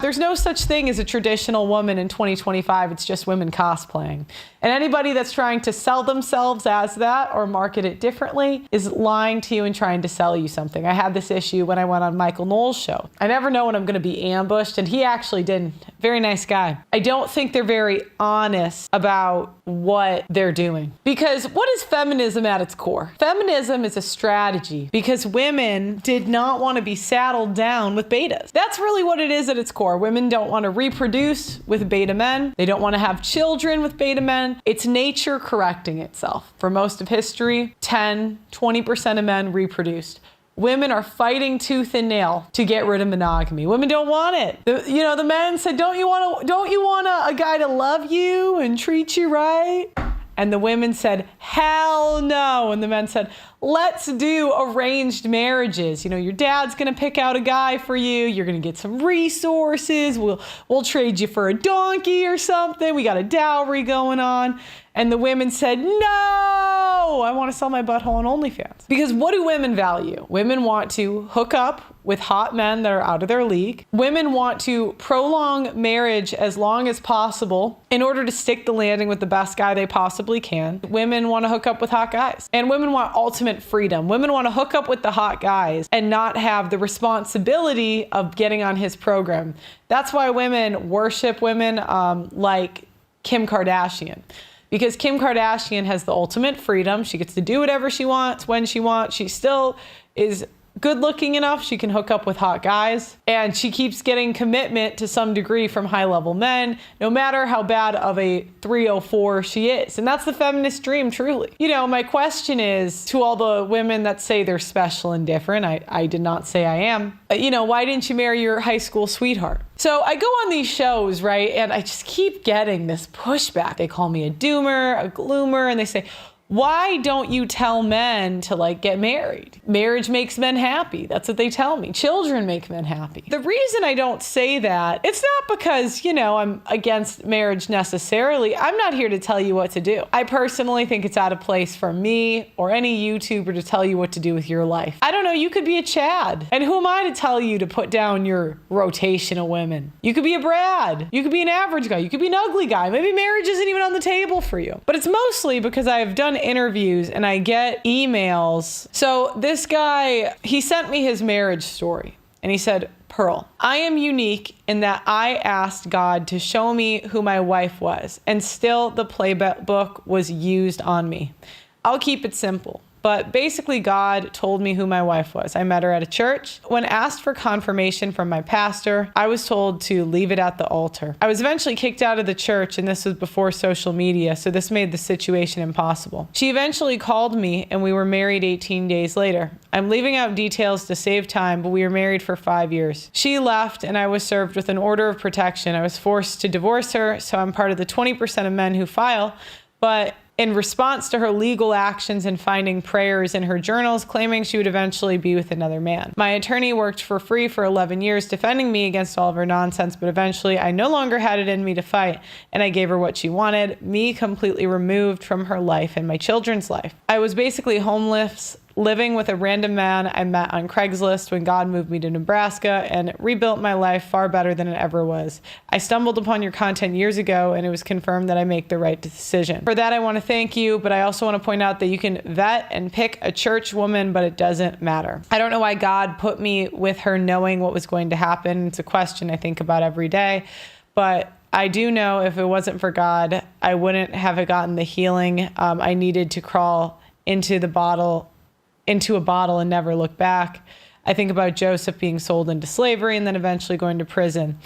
There's no such thing as a traditional woman in 2025. It's just women cosplaying. And anybody that's trying to sell themselves as that or market it differently is lying to you and trying to sell you something. I had this issue when I went on Michael Knowles' show. I never know when I'm going to be ambushed, and he actually didn't. Very nice guy. I don't think they're very honest about what they're doing. Because what is feminism at its core? Feminism is a strategy because women did not want to be saddled down with betas. That's really what it is at its core. Women don't want to reproduce with beta men. They don't want to have children with beta men. It's nature correcting itself. For most of history, 10-20% of men reproduced. Women are fighting tooth and nail to get rid of monogamy. Women don't want it. The men said, don't you want a guy to love you and treat you right? And the women said, hell no. And the men said, let's do arranged marriages. Your dad's going to pick out a guy for you. You're going to get some resources. We'll trade you for a donkey or something. We got a dowry going on. And the women said, no, I want to sell my butthole on OnlyFans. Because what do women value? Women want to hook up with hot men that are out of their league. Women want to prolong marriage as long as possible in order to stick the landing with the best guy they possibly can. Women want to hook up with hot guys. And women want ultimate freedom. Women want to hook up with the hot guys and not have the responsibility of getting on his program. That's why women worship women like Kim Kardashian. Because Kim Kardashian has the ultimate freedom. She gets to do whatever she wants, when she wants. She still is good looking enough. She can hook up with hot guys. And she keeps getting commitment to some degree from high level men, no matter how bad of a 304 she is. And that's the feminist dream, truly. My question is to all the women that say they're special and different. I did not say I am. Why didn't you marry your high school sweetheart? So I go on these shows, right? And I just keep getting this pushback. They call me a doomer, a gloomer, and they say, why don't you tell men to get married? Marriage makes men happy. That's what they tell me. Children make men happy. The reason I don't say that, it's not because, I'm against marriage necessarily. I'm not here to tell you what to do. I personally think it's out of place for me or any YouTuber to tell you what to do with your life. I don't know, you could be a Chad. And who am I to tell you to put down your rotation of women? You could be a Brad. You could be an average guy. You could be an ugly guy. Maybe marriage isn't even on the table for you. But it's mostly because I've done interviews and I get emails. So this guy, he sent me his marriage story and he said, Pearl, I am unique in that I asked God to show me who my wife was, and still the playbook was used on me. I'll keep it simple. But basically, God told me who my wife was. I met her at a church. When asked for confirmation from my pastor, I was told to leave it at the altar. I was eventually kicked out of the church, and this was before social media, so this made the situation impossible. She eventually called me, and we were married 18 days later. I'm leaving out details to save time, but we were married for 5 years. She left, and I was served with an order of protection. I was forced to divorce her, so I'm part of the 20% of men who file, but in response to her legal actions and finding prayers in her journals claiming she would eventually be with another man. My attorney worked for free for 11 years defending me against all of her nonsense, but eventually I no longer had it in me to fight, and I gave her what she wanted, me completely removed from her life and my children's life. I was basically homeless, living with a random man I met on Craigslist when God moved me to Nebraska and rebuilt my life far better than it ever was. I stumbled upon your content years ago and it was confirmed that I make the right decision. For that, I want to thank you, but I also want to point out that you can vet and pick a church woman, but it doesn't matter. I don't know why God put me with her knowing what was going to happen. It's a question I think about every day, but I do know if it wasn't for God, I wouldn't have gotten the healing. I needed to crawl into a bottle and never look back. I think about Joseph being sold into slavery and then eventually going to prison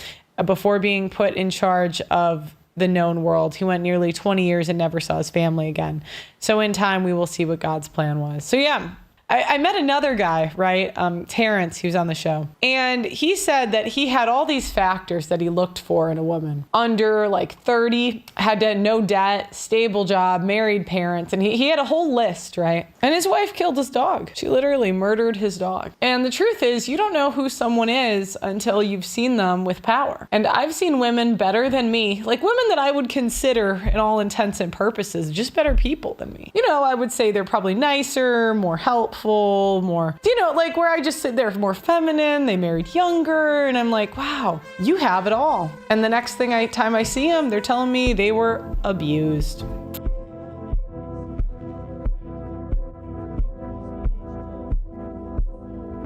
before being put in charge of the known world. He went nearly 20 years and never saw his family again. So in time, we will see what God's plan was. So yeah, I met another guy, right? Terrence, he was on the show. And he said that he had all these factors that he looked for in a woman. Under 30, had no debt, stable job, married parents. And he had a whole list, right? And his wife killed his dog. She literally murdered his dog. And the truth is, you don't know who someone is until you've seen them with power. And I've seen women better than me, women that I would consider in all intents and purposes, just better people than me. I would say they're probably nicer, more helpful, helpful, more, you know, like where I just sit there more feminine, they married younger, and I'm like, wow, you have it all. And the next time I see them, they're telling me they were abused.